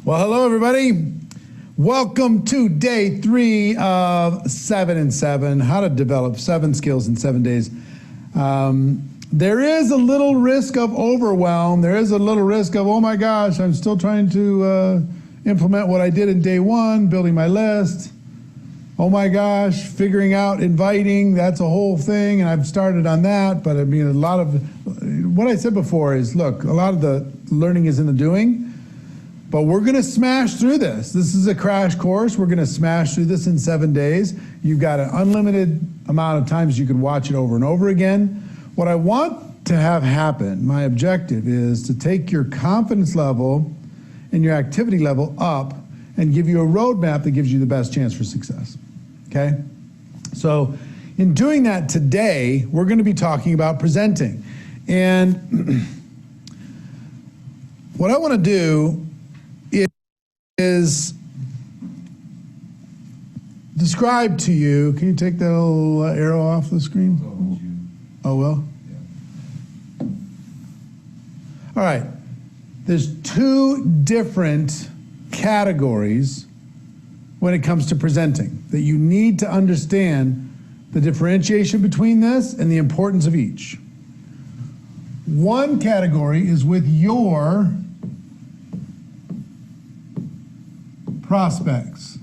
Well, hello, everybody. Welcome to day 3 of 7 in 7, how to develop 7 skills in 7 days. There is a little risk of overwhelm. There is a little risk of, oh my gosh, I'm still trying to implement what I did in day 1, building my list. Oh my gosh, figuring out inviting, that's a whole thing, and I've started on that. But I mean, a lot of what I said before is, look, a lot of the learning is in the doing. But we're going to smash through this. This is a crash course. We're going to smash through this in 7 days. You've got an unlimited amount of times you can watch it over and over again. What I want to have happen, my objective, is to take your confidence level and your activity level up and give you a roadmap that gives you the best chance for success. Okay? So in doing that today, we're going to be talking about presenting. And what I want to do is describe to you, can you take that little arrow off the screen? Oh, well? Yeah. All right. There's 2 different categories when it comes to presenting that you need to understand the differentiation between this and the importance of each. One category is with your prospects.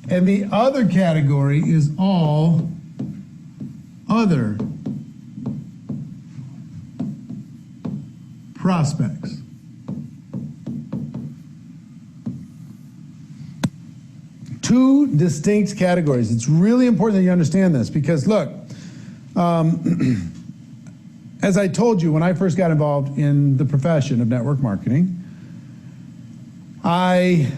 And the other category is all other prospects. Two distinct categories. It's really important that you understand this because, look, as I told you when I first got involved in the profession of network marketing, I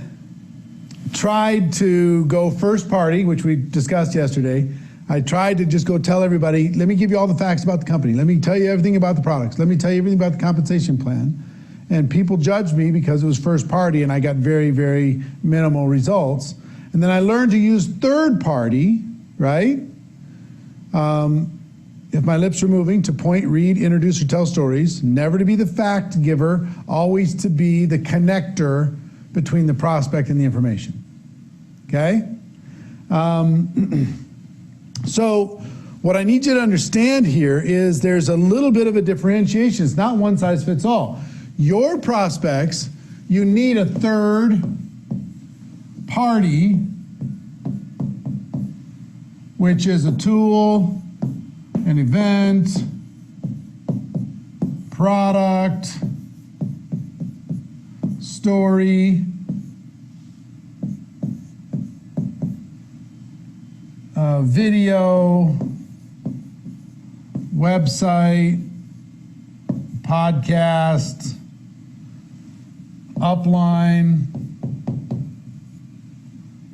tried to go first party, which we discussed yesterday. I tried to just go tell everybody, let me give you all the facts about the company. Let me tell you everything about the products. Let me tell you everything about the compensation plan. And people judged me because it was first party and I got very, very minimal results. And then I learned to use third party, right? If my lips are moving, to point, read, introduce, or tell stories, never to be the fact giver, always to be the connector between the prospect and the information, okay? So what I need you to understand here is there's a little bit of a differentiation. It's not one size fits all. Your prospects, you need a third party, which is a tool, an event, product, story, video, website, podcast, upline,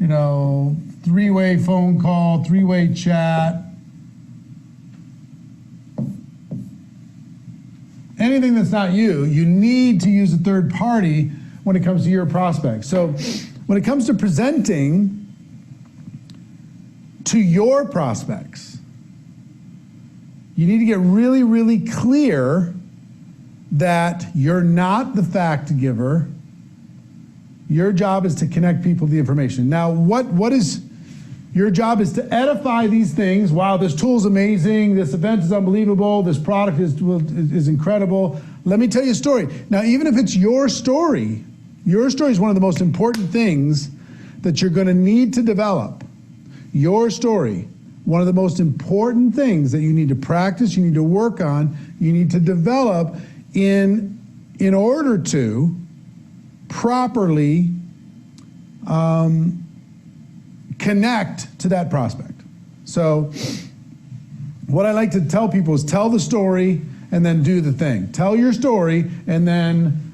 you know, 3-way phone call, 3-way chat, anything that's not you, you need to use a third party when it comes to your prospects. So when it comes to presenting to your prospects, you need to get really, really clear that you're not the fact giver. Your job is to connect people to the information. Now, what is your job is to edify these things. Wow, this tool's amazing. This event is unbelievable. This product is incredible. Let me tell you a story. Now, even if it's your story is one of the most important things that you're going to need to develop. Your story, one of the most important things that you need to practice, you need to work on, you need to develop in order to properly connect to that prospect. So what I like to tell people is tell the story and then do the thing. Tell your story and then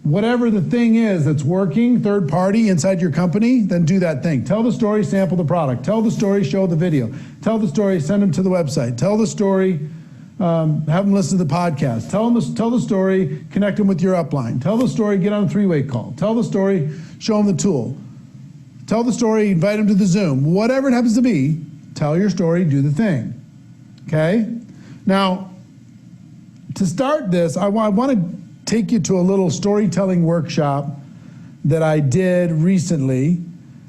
whatever the thing is that's working, third party inside your company, then do that thing. Tell the story, sample the product. Tell the story, show the video. Tell the story, send them to the website. Tell the story, have them listen to the podcast. Tell the story, connect them with your upline. Tell the story, get on a 3-way call. Tell the story, show them the tool. Tell the story, invite them to the Zoom. Whatever it happens to be, tell your story, do the thing. Okay? Now, to start this, I want to take you to a little storytelling workshop that I did recently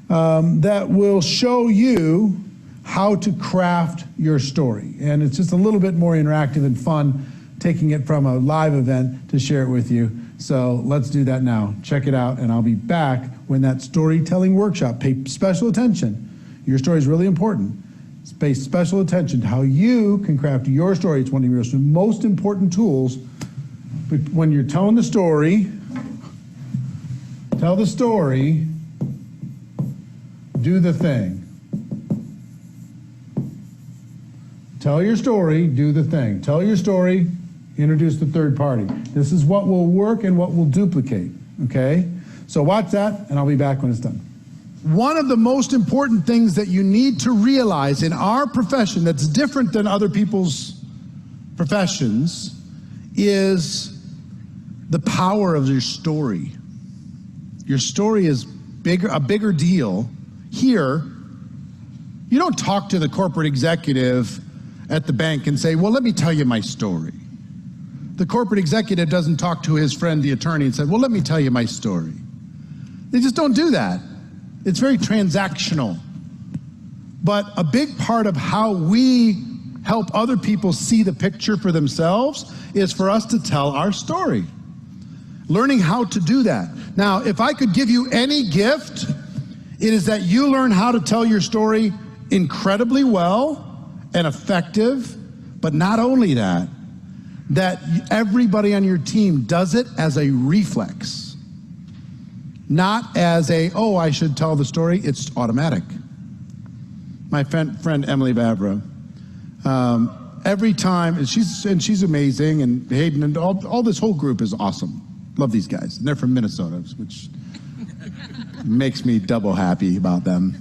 that will show you how to craft your story. And it's just a little bit more interactive and fun, taking it from a live event to share it with you. So let's do that now. Check it out, and I'll be back when that storytelling workshop. Pay special attention. Your story is really important. Pay special attention to how you can craft your story. It's one of your most important tools. But when you're telling the story, tell the story, do the thing. Tell your story, do the thing. Tell your story, introduce the third party. This is what will work and what will duplicate, okay? So watch that, and I'll be back when it's done. One of the most important things that you need to realize in our profession that's different than other people's professions is the power of your story. Your story is a bigger deal. Here, you don't talk to the corporate executive at the bank and say, well, let me tell you my story. The corporate executive doesn't talk to his friend, the attorney, and say, well, let me tell you my story. They just don't do that. It's very transactional. But a big part of how we help other people see the picture for themselves is for us to tell our story. Learning how to do that. Now, if I could give you any gift, it is that you learn how to tell your story incredibly well and effective, but not only that, that everybody on your team does it as a reflex, not as a, oh, I should tell the story. It's automatic. My friend Emily Vavra, every time, and she's amazing, and Hayden, and all this whole group is awesome. Love these guys. And they're from Minnesota, which makes me double happy about them.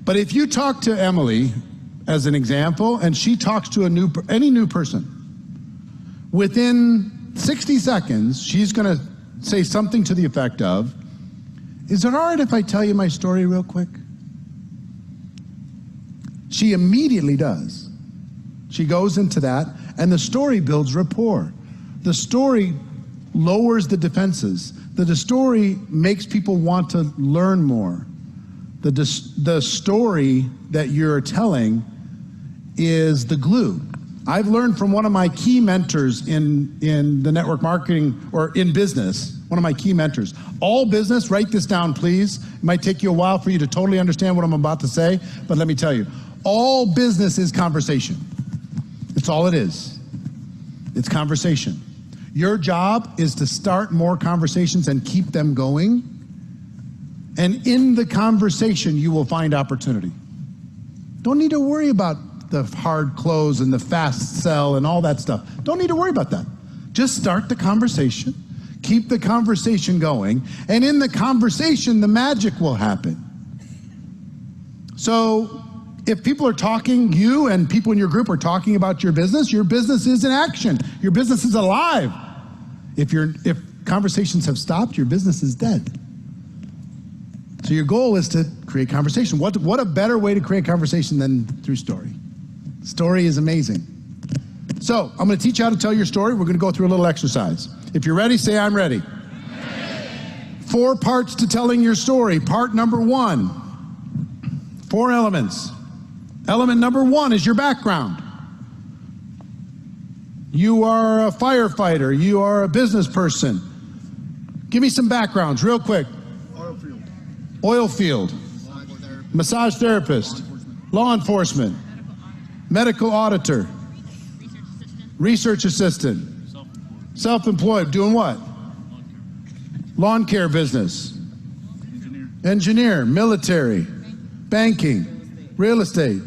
But if you talk to Emily, as an example, and she talks to any new person, within 60 seconds, she's going to say something to the effect of, is it all right if I tell you my story real quick? She immediately does. She goes into that, and the story builds rapport. The story lowers the defenses. The story makes people want to learn more. The story that you're telling is the glue. I've learned from one of my key mentors in the network marketing, or in business, one of my key mentors. All business, write this down please. It might take you a while for you to totally understand what I'm about to say, but let me tell you, all business is conversation. It's all it is. It's conversation. Your job is to start more conversations and keep them going. And in the conversation, you will find opportunity. Don't need to worry about the hard close and the fast sell and all that stuff. Don't need to worry about that. Just start the conversation, keep the conversation going, and in the conversation, the magic will happen. So if people are talking, you and people in your group are talking about your business is in action. Your business is alive. If conversations have stopped, your business is dead. So your goal is to create conversation. What a better way to create conversation than through story? Story is amazing. So I'm going to teach you how to tell your story. We're going to go through a little exercise. If you're ready, say I'm ready. 4 parts to telling your story. Part number 1, 4 elements. Element number 1 is your background. You are a firefighter. You are a business person. Give me some backgrounds real quick. Oil field. Massage therapist. Law enforcement. Medical auditor. Research assistant. Self-employed. Doing what? Lawn care business. Engineer. Military. Banking. Real estate.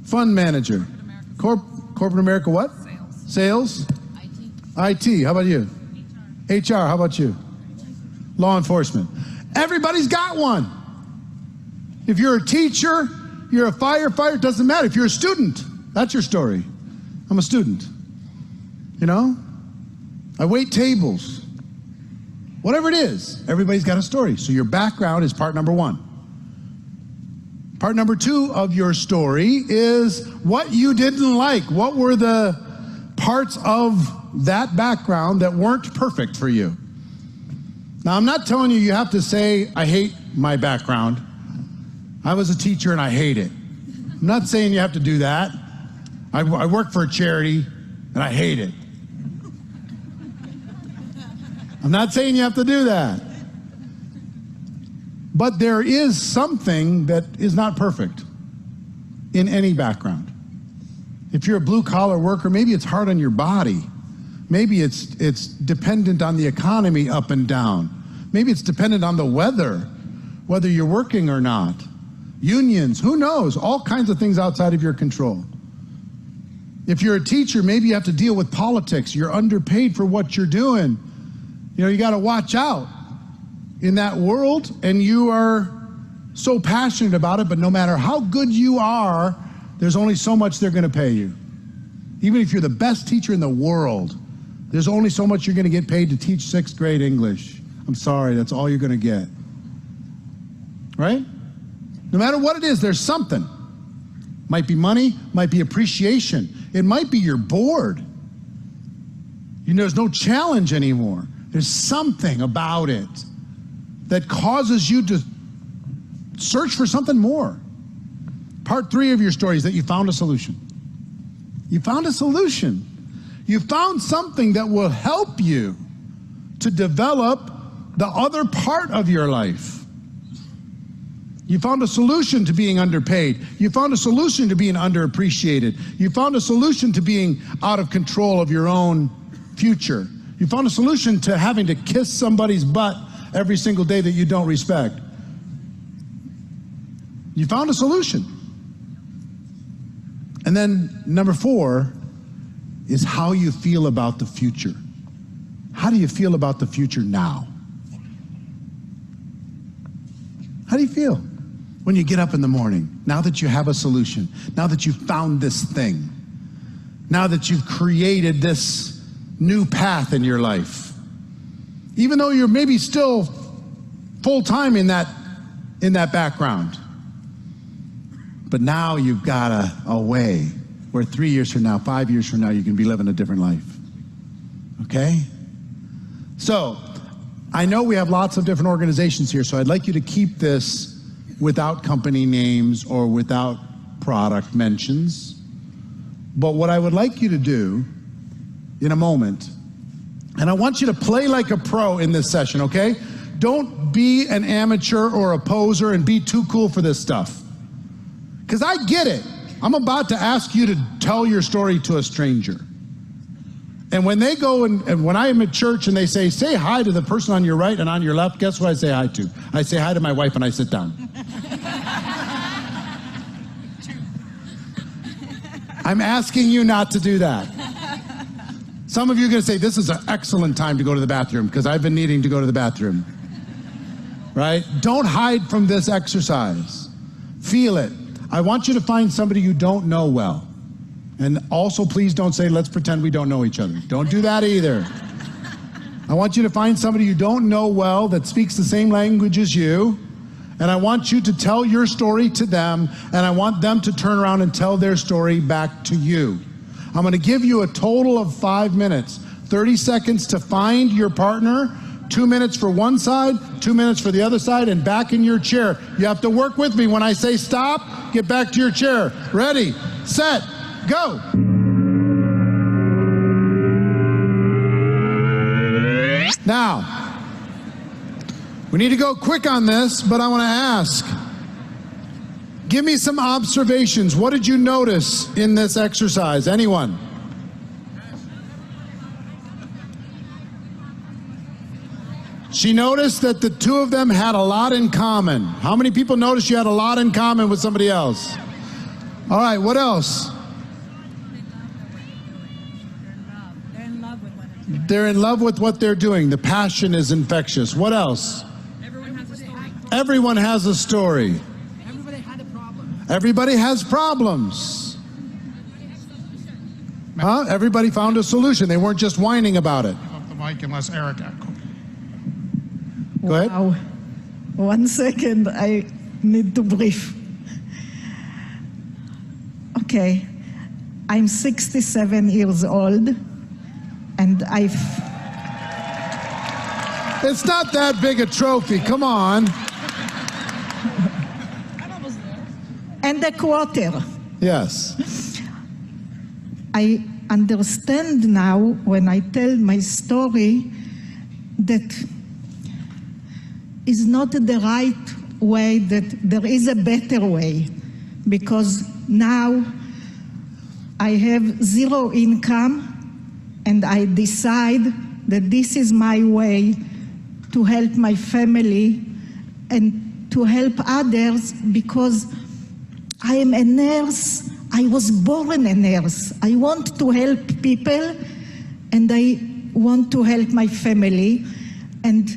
Fund manager. Corporate America what? Sales. IT. How about you? HR. How about you? Law enforcement. Everybody's got one. If you're a teacher, you're a firefighter, it doesn't matter. If you're a student, that's your story. I'm a student. You know? I wait tables. Whatever it is, everybody's got a story. So your background is part number 1. Part number 2 of your story is what you didn't like. What were the parts of that background that weren't perfect for you. Now, I'm not telling you have to say, I hate my background. I was a teacher and I hate it. I'm not saying you have to do that. I work for a charity and I hate it. I'm not saying you have to do that. But there is something that is not perfect in any background. If you're a blue-collar worker, maybe it's hard on your body. Maybe it's dependent on the economy up and down. Maybe it's dependent on the weather, whether you're working or not. Unions, who knows? All kinds of things outside of your control. If you're a teacher, maybe you have to deal with politics. You're underpaid for what you're doing. You know, you got to watch out in that world, and you are so passionate about it, but no matter how good you are, there's only so much they're going to pay you. Even if you're the best teacher in the world, there's only so much you're going to get paid to teach 6th grade English. I'm sorry, that's all you're going to get. Right? No matter what it is, there's something. Might be money, might be appreciation. It might be you're bored. You know, there's no challenge anymore. There's something about it that causes you to search for something more. Part 3 of your story is that you found a solution. You found a solution. You found something that will help you to develop the other part of your life. You found a solution to being underpaid. You found a solution to being underappreciated. You found a solution to being out of control of your own future. You found a solution to having to kiss somebody's butt every single day that you don't respect. You found a solution. And then number 4 is how you feel about the future. How do you feel about the future now? How do you feel when you get up in the morning, now that you have a solution, now that you've found this thing, now that you've created this new path in your life? Even though you're maybe still full-time in that background, but now you've got a way where 3 years from now, 5 years from now, you can be living a different life. Okay? So, I know we have lots of different organizations here, so I'd like you to keep this without company names or without product mentions. But what I would like you to do in a moment, and I want you to play like a pro in this session, okay? Don't be an amateur or a poser and be too cool for this stuff. Because I get it. I'm about to ask you to tell your story to a stranger. And when they go and when I am at church and they say hi to the person on your right and on your left, guess what I say hi to? I say hi to my wife and I sit down. I'm asking you not to do that. Some of you are going to say, this is an excellent time to go to the bathroom because I've been needing to go to the bathroom. Right? Don't hide from this exercise. Feel it. I want you to find somebody you don't know well. And also, please don't say, let's pretend we don't know each other. Don't do that either. I want you to find somebody you don't know well that speaks the same language as you, and I want you to tell your story to them, and I want them to turn around and tell their story back to you. I'm going to give you a total of 5 minutes, 30 seconds to find your partner, 2 minutes for one side, 2 minutes for the other side, and back in your chair. You have to work with me. When I say stop, get back to your chair. Ready, set, go. Now, we need to go quick on this, but I want to ask, give me some observations. What did you notice in this exercise? Anyone? She noticed that the two of them had a lot in common. How many people noticed you had a lot in common with somebody else? All right, what else? They're in love with what they're doing. The passion is infectious. What else? Everyone has a story. Everyone has a story. Everybody had a problem. Everybody has problems. Huh? Everybody found a solution. They weren't just whining about it. Off the mic unless Eric. Go ahead. Wow. 1 second, I need to breathe. Okay. I'm 67 years old, and It's not that big a trophy. Come on. and a quarter. Yes. I understand now when I tell my story that is not the right way, that there is a better way, because now I have zero income and I decide that this is my way to help my family and to help others, because I am a nurse. I was born a nurse. I want to help people and I want to help my family. And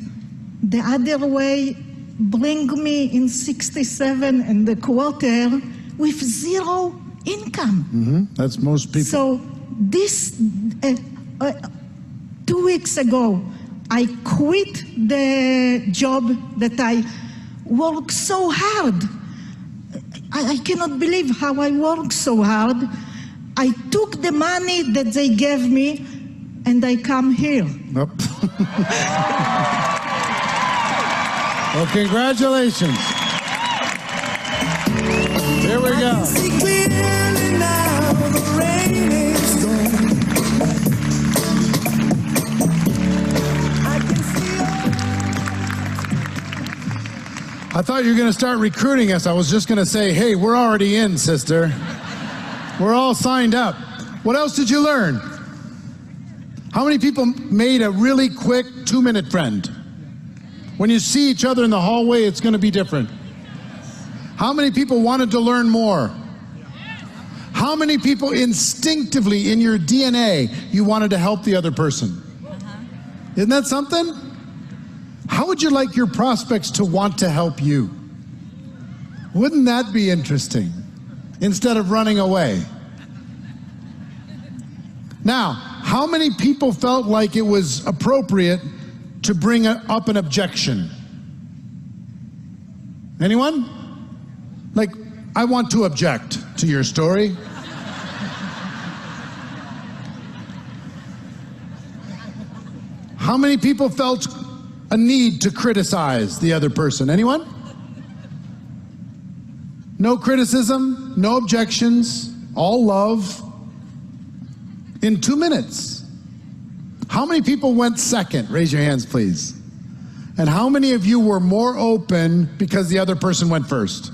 the other way bring me in 67 and a quarter with zero income. That's most people. So this, 2 weeks ago, I quit the job that I worked so hard. I cannot believe how I worked so hard. I took the money that they gave me and I come here. Nope. Well, congratulations. Here we go. I thought you were going to start recruiting us. I was just going to say, hey, we're already in, sister. We're all signed up. What else did you learn? How many people made a really quick 2-minute friend? When you see each other in the hallway, it's going to be different. How many people wanted to learn more? How many people instinctively in your DNA, you wanted to help the other person? Isn't that something? How would you like your prospects to want to help you? Wouldn't that be interesting? Instead of running away. Now, how many people felt like it was appropriate to bring up an objection? Anyone? Like, I want to object to your story. How many people felt a need to criticize the other person? Anyone? No criticism, no objections, all love. In 2 minutes. How many people went second? Raise your hands, please. And how many of you were more open because the other person went first?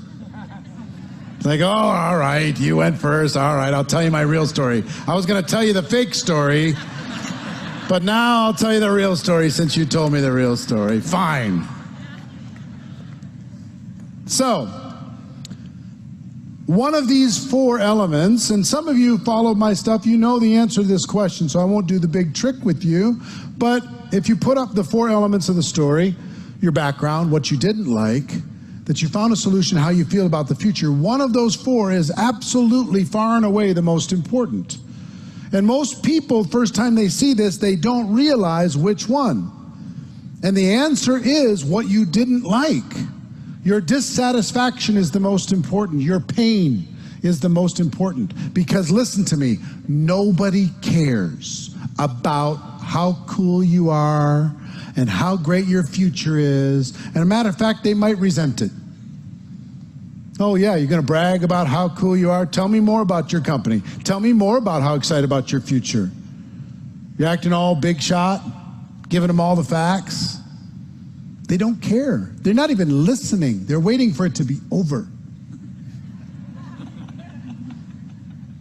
Like, oh, all right, you went first. All right, I'll tell you my real story. I was going to tell you the fake story, but now I'll tell you the real story since you told me the real story. Fine. So, one of these 4 elements, and some of you followed my stuff, you know the answer to this question, so I won't do the big trick with you, but if you put up the 4 elements of the story, your background, what you didn't like, that you found a solution, how you feel about the future, one of those 4 is absolutely far and away the most important. And most people, first time they see this, they don't realize which one. And the answer is what you didn't like. Your dissatisfaction is the most important. Your pain is the most important. Because listen to me, nobody cares about how cool you are and how great your future is. And a matter of fact, they might resent it. Oh yeah, you're going to brag about how cool you are? Tell me more about your company. Tell me more about how excited about your future. You're acting all big shot, giving them all the facts. They don't care. They're not even listening. They're waiting for it to be over.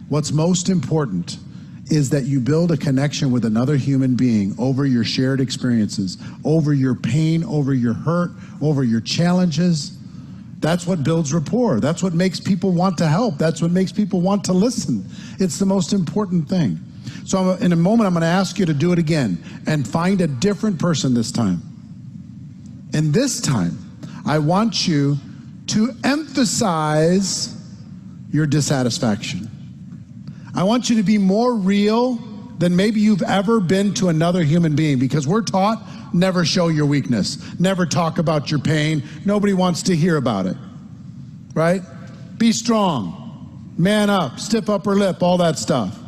What's most important is that you build a connection with another human being over your shared experiences, over your pain, over your hurt, over your challenges. That's what builds rapport. That's what makes people want to help. That's what makes people want to listen. It's the most important thing. So in a moment, I'm going to ask you to do it again and find a different person this time. And this time, I want you to emphasize your dissatisfaction. I want you to be more real than maybe you've ever been to another human being, because we're taught never show your weakness, never talk about your pain. Nobody wants to hear about it, right? Be strong. man up, stiff upper lip, all that stuff.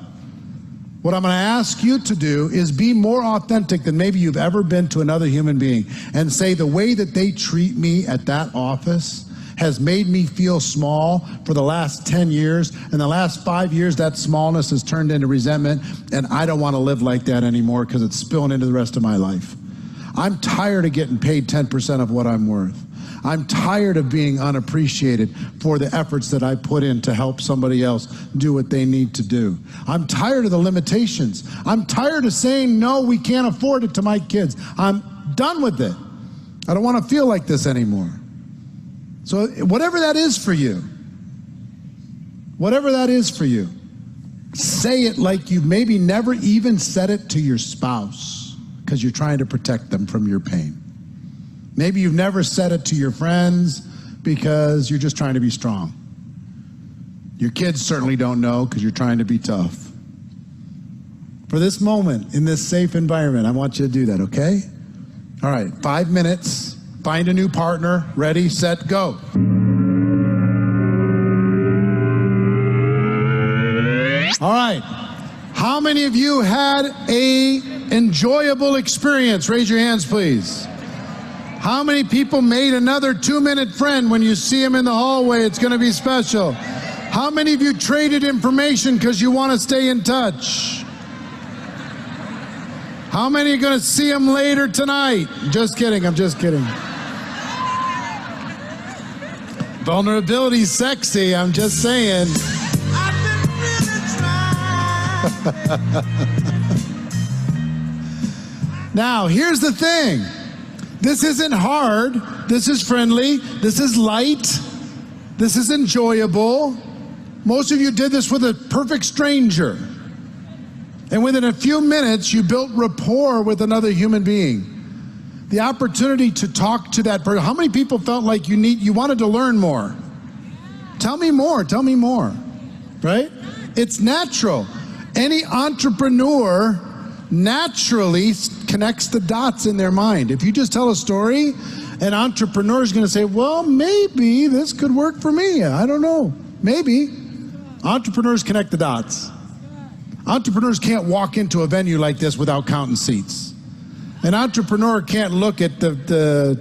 What I'm going to ask you to do is be more authentic than maybe you've ever been to another human being and say the way that they treat me at that office has made me feel small for the last 10 years. In the last 5 years, that smallness has turned into resentment, and I don't want to live like that anymore because it's spilling into the rest of my life. I'm tired of getting paid 10% of what I'm worth. I'm tired of being unappreciated for the efforts that I put in to help somebody else do what they need to do. I'm tired of the limitations. I'm tired of saying, no, we can't afford it to my kids. I'm done with it. I don't want to feel like this anymore. So whatever that is for you, whatever that is for you, say it like you maybe never even said it to your spouse because you're trying to protect them from your pain. Maybe you've never said it to your friends because you're just trying to be strong. Your kids certainly don't know because you're trying to be tough. For this moment, in this safe environment, I want you to do that, okay? All right, 5 minutes. Find a new partner. Ready, set, go. All right. How many of you had an enjoyable experience? Raise your hands, please. How many people made another 2-minute friend when you see him in the hallway? It's going to be special. How many of you traded information because you want to stay in touch? How many are going to see him later tonight? Just kidding, I'm just kidding. Vulnerability's sexy, I'm just saying. Now, here's the thing. This isn't hard. This is friendly. This is light. This is enjoyable. Most of you did this with a perfect stranger. And within a few minutes, you built rapport with another human being. The opportunity to talk to that person. How many people felt like you wanted to learn more? Tell me more, right? It's natural. Any entrepreneur naturally connects the dots in their mind. If you just tell a story, an entrepreneur is going to say, well, maybe this could work for me. I don't know. Maybe. Entrepreneurs connect the dots. Entrepreneurs can't walk into a venue like this without counting seats. An entrepreneur can't look at the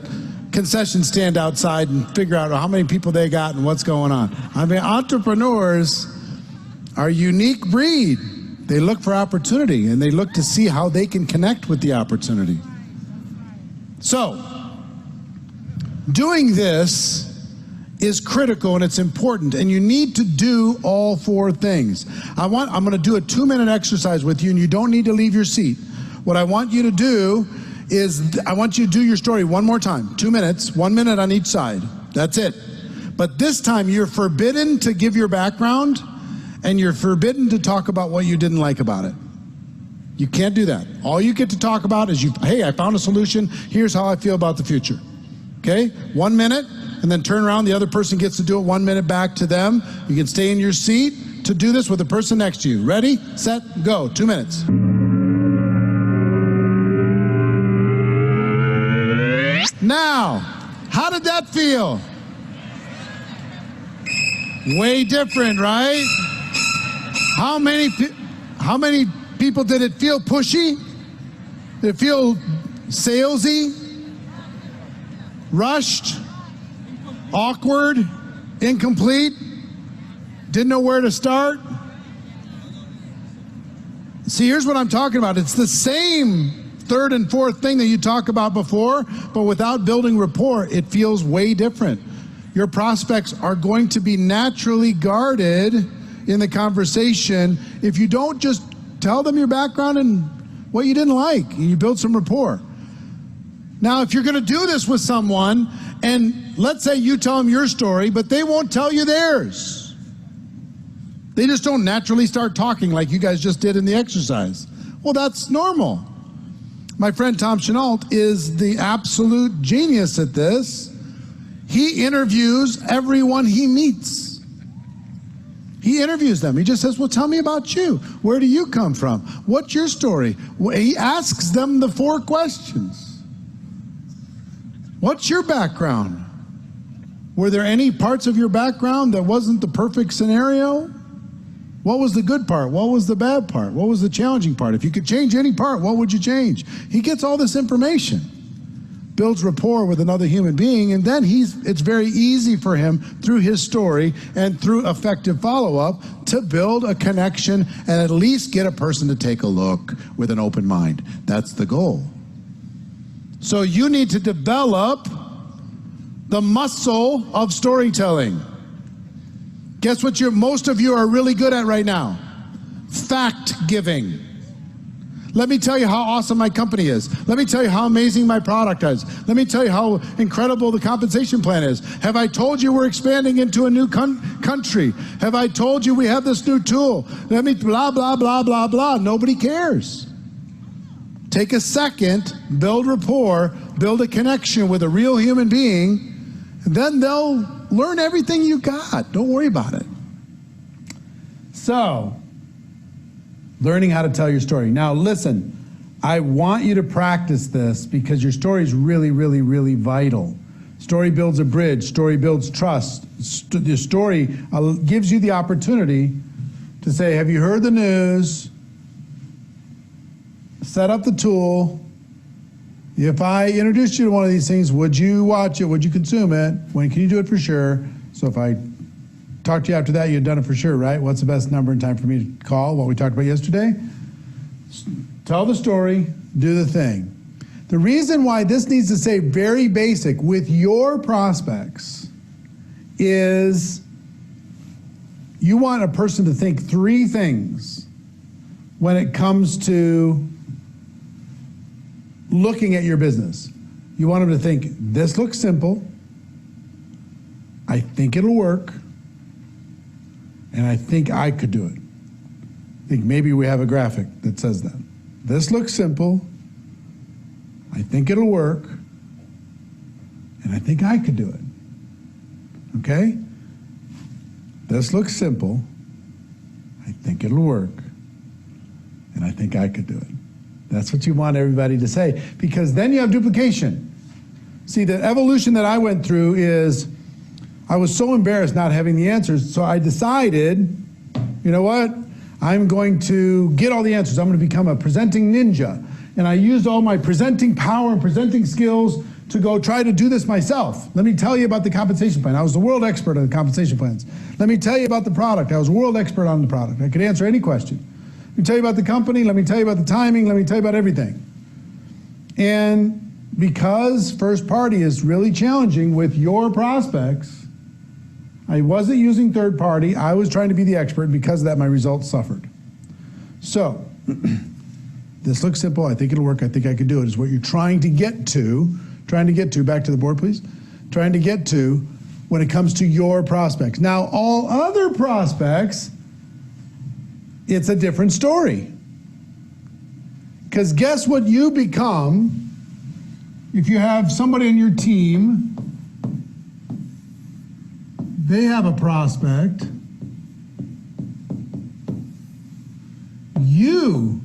concession stand outside and figure out how many people they got and what's going on. I mean, entrepreneurs are a unique breed. They look for opportunity, and they look to see how they can connect with the opportunity. So, doing this is critical and it's important, and you need to do all 4 things. I'm going to do a 2-minute exercise with you, and you don't need to leave your seat. What I want you to do is I want you to do your story one more time. 2 minutes, 1 minute on each side. That's it. But this time you're forbidden to give your background, and you're forbidden to talk about what you didn't like about it. You can't do that. All you get to talk about is hey, I found a solution. Here's how I feel about the future. Okay? 1 minute, and then turn around. The other person gets to do it 1 minute back to them. You can stay in your seat to do this with the person next to you. Ready, set, go. 2 minutes. Now, how did that feel? Way different, right? How many people did it feel pushy? Did it feel salesy? Rushed? Awkward? Incomplete? Didn't know where to start? See, here's what I'm talking about. It's the same 3rd and 4th thing that you talked about before, but without building rapport, it feels way different. Your prospects are going to be naturally guarded in the conversation if you don't just tell them your background and what you didn't like, and you build some rapport. Now, if you're going to do this with someone, and let's say you tell them your story, but they won't tell you theirs. They just don't naturally start talking like you guys just did in the exercise. Well, that's normal. My friend Tom Chenault is the absolute genius at this. He interviews everyone he meets. He interviews them. He just says, well, tell me about you. Where do you come from? What's your story? He asks them the 4 questions. What's your background? Were there any parts of your background that wasn't the perfect scenario? What was the good part? What was the bad part? What was the challenging part? If you could change any part, what would you change? He gets all this information, builds rapport with another human being, and then it's very easy for him through his story and through effective follow-up to build a connection and at least get a person to take a look with an open mind. That's the goal. So you need to develop the muscle of storytelling. Guess what most of you are really good at right now? Fact giving. Let me tell you how awesome my company is. Let me tell you how amazing my product is. Let me tell you how incredible the compensation plan is. Have I told you we're expanding into a new country? Have I told you we have this new tool? Let me blah, blah, blah, blah, blah. Nobody cares. Take a second, build rapport, build a connection with a real human being, and then they'll learn everything you got. Don't worry about it. So, learning how to tell your story. Now listen, I want you to practice this because your story is really, really, really vital. Story builds a bridge. Story builds trust. Your story gives you the opportunity to say, have you heard the news? Set up the tool. If I introduced you to one of these things, would you watch it? Would you consume it? When can you do it for sure? So if I talk to you after that, you've done it for sure, right? What's the best number and time for me to call? What we talked about yesterday? Tell the story, do the thing. The reason why this needs to stay very basic with your prospects is you want a person to think three things when it comes to looking at your business. You want them to think, this looks simple, I think it'll work, and I think I could do it. I think maybe we have a graphic that says that. This looks simple, I think it'll work, and I think I could do it. Okay? This looks simple, I think it'll work, and I think I could do it. That's what you want everybody to say, because then you have duplication. See, the evolution that I went through is I was so embarrassed not having the answers, so I decided, you know what? I'm going to get all the answers. I'm going to become a presenting ninja. And I used all my presenting power and presenting skills to go try to do this myself. Let me tell you about the compensation plan. I was the world expert on the compensation plans. Let me tell you about the product. I was a world expert on the product. I could answer any question. Let me tell you about the company. Let me tell you about the timing. Let me tell you about everything. And because first party is really challenging with your prospects, I wasn't using third party. I was trying to be the expert, and because of that, my results suffered. So, this looks simple. I think it'll work. I think I could do it, is what you're trying to get to, back to the board, please, trying to get to when it comes to your prospects. Now, all other prospects, it's a different story. Because guess what you become if you have somebody on your team, they have a prospect, you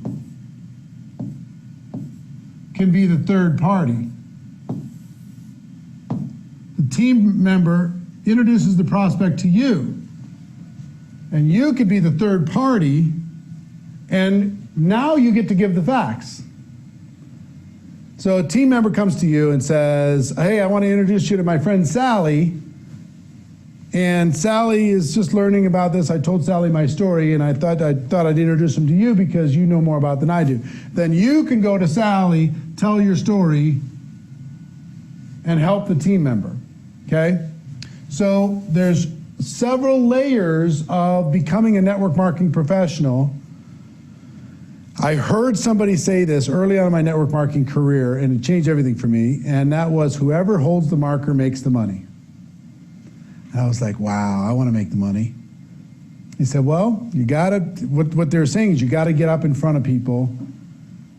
can be the third party. The team member introduces the prospect to you, and you could be the third party, and now you get to give the facts. So a team member comes to you and says, hey, I want to introduce you to my friend Sally. And Sally is just learning about this. I told Sally my story, and I thought I'd introduce him to you because you know more about it than I do. Then you can go to Sally, tell your story, and help the team member, okay? So there's several layers of becoming a network marketing professional. I heard somebody say this early on in my network marketing career, and it changed everything for me, and that was whoever holds the marker makes the money. And I was like, wow, I want to make the money. He said, well, you gotta, what they're saying is you gotta get up in front of people.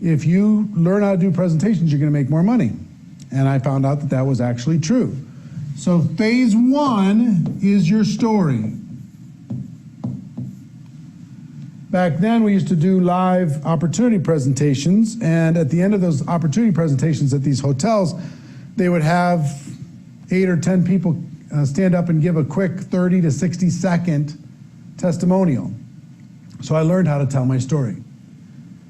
If you learn how to do presentations, you're gonna make more money. And I found out that that was actually true. So phase one is your story. Back then, we used to do live opportunity presentations, and at the end of those opportunity presentations at these hotels, they would have 8 or 10 people stand up and give a quick 30 to 60 second testimonial. So I learned how to tell my story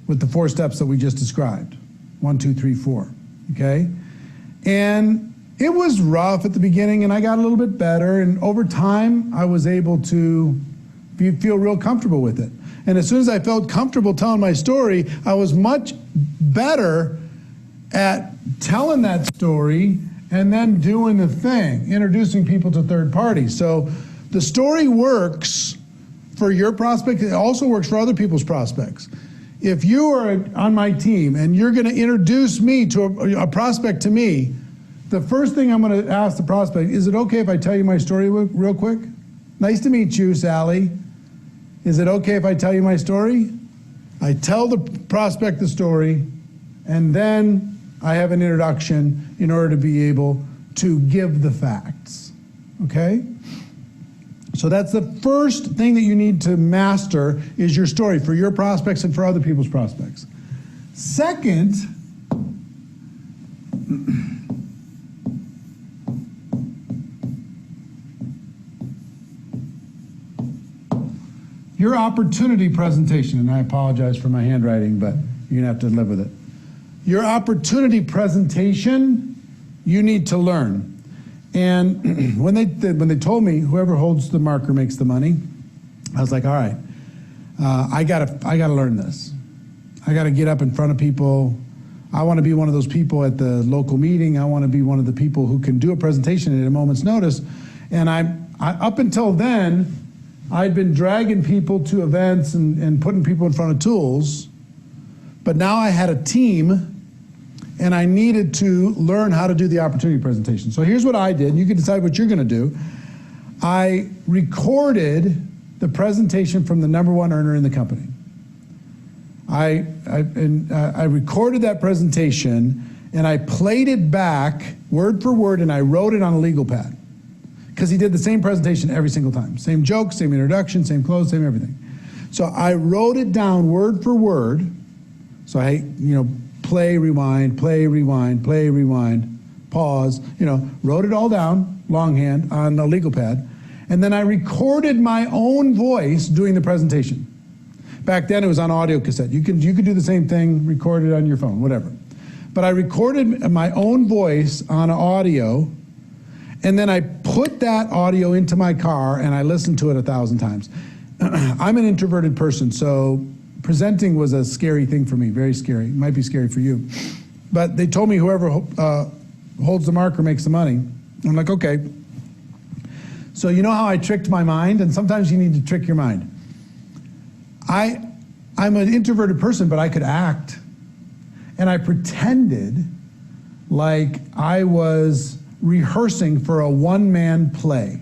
with the 4 steps that we just described. 1, 2, 3, 4, okay? And it was rough at the beginning, and I got a little bit better, and over time, I was able to feel real comfortable with it. And as soon as I felt comfortable telling my story, I was much better at telling that story and then doing the thing, introducing people to third parties. So the story works for your prospect. It also works for other people's prospects. If you are on my team and you're going to introduce me to a prospect to me, the first thing I'm going to ask the prospect, is it okay if I tell you my story real quick? Nice to meet you, Sally. Is it okay if I tell you my story? I tell the prospect the story, and then I have an introduction in order to be able to give the facts, okay? So that's the first thing that you need to master is your story for your prospects and for other people's prospects. Second, your opportunity presentation, and I apologize for my handwriting, but you're gonna have to live with it. Your opportunity presentation, you need to learn. And when they told me whoever holds the marker makes the money, I was like, all right, I gotta learn this. I gotta get up in front of people. I wanna be one of those people at the local meeting. I wanna be one of the people who can do a presentation at a moment's notice. And up until then, I'd been dragging people to events and putting people in front of tools, but now I had a team and I needed to learn how to do the opportunity presentation. So here's what I did, and you can decide what you're gonna do. I recorded the presentation from the #1 earner in the company. I recorded that presentation and I played it back word for word and I wrote it on a legal pad. Because he did the same presentation every single time. Same joke, same introduction, same close, same everything. So I wrote it down word for word. So I, play, rewind, play, rewind, play, rewind, pause, wrote it all down, longhand, on a legal pad. And then I recorded my own voice doing the presentation. Back then it was on audio cassette. You could do the same thing, record it on your phone, whatever. But I recorded my own voice on audio, and then I put that audio into my car and I listened to it 1,000 times. I'm an introverted person, so presenting was a scary thing for me, very scary. It might be scary for you. But they told me whoever holds the marker makes the money. I'm like, okay. So you know how I tricked my mind? And sometimes you need to trick your mind. I'm an introverted person, but I could act. And I pretended like I was rehearsing for a one-man play,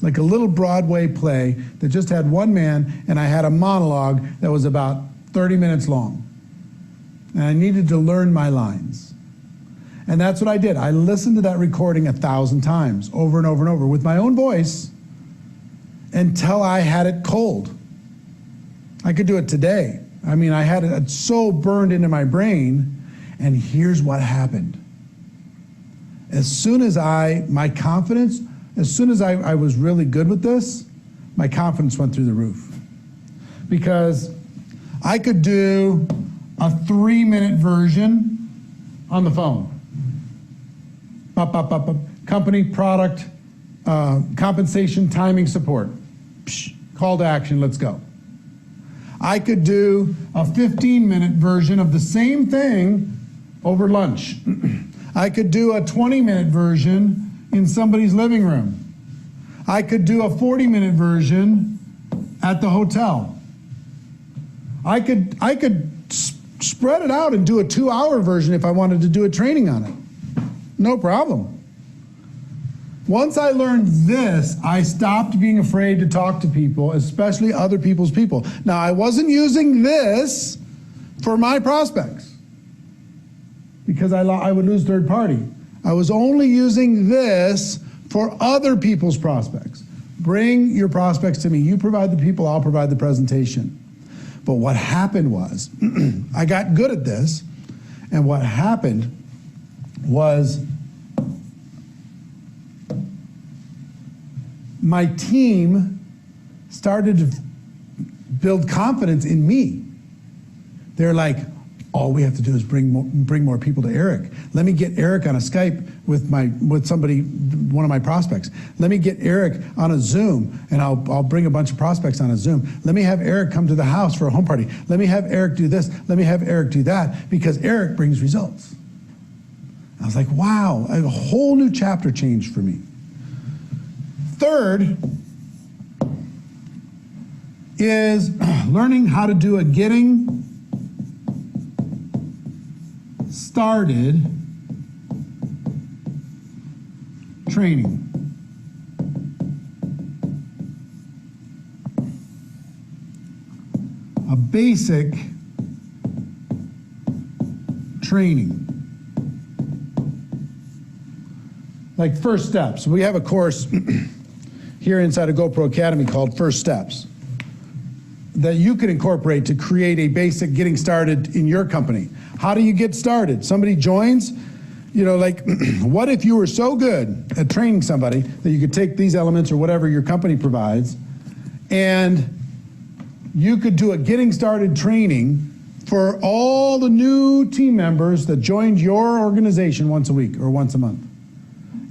like a little Broadway play that just had one man, and I had a monologue that was about 30 minutes long. And I needed to learn my lines. And that's what I did. I listened to that recording 1,000 times, over and over and over, with my own voice, until I had it cold. I could do it today. I mean, I had it so burned into my brain, and here's what happened. As soon as I was really good with this, my confidence went through the roof. Because I could do a 3-minute version on the phone. Company, product, compensation, timing, support. Psh, call to action, let's go. I could do a 15-minute version of the same thing over lunch. I could do a 20-minute version in somebody's living room. I could do a 40-minute version at the hotel. I could spread it out and do a 2-hour version if I wanted to do a training on it. No problem. Once I learned this, I stopped being afraid to talk to people, especially other people's people. Now, I wasn't using this for my prospects because I would lose third party. I was only using this for other people's prospects. Bring your prospects to me. You provide the people, I'll provide the presentation. But what happened was, I got good at this, and what happened was my team started to build confidence in me. They're like, all we have to do is bring more people to Eric. Let me get Eric on a Skype with somebody, one of my prospects. Let me get Eric on a Zoom, and I'll bring a bunch of prospects on a Zoom. Let me have Eric come to the house for a home party. Let me have Eric do this. Let me have Eric do that, because Eric brings results. I was like, wow, a whole new chapter changed for me. Third is learning how to do a getting started training. A basic training. Like first steps. We have a course here inside of GoPro Academy called First Steps that you can incorporate to create a basic getting started in your company. How do you get started? Somebody joins, you know, like, what if you were so good at training somebody that you could take these elements or whatever your company provides, and you could do a getting started training for all the new team members that joined your organization once a week or once a month.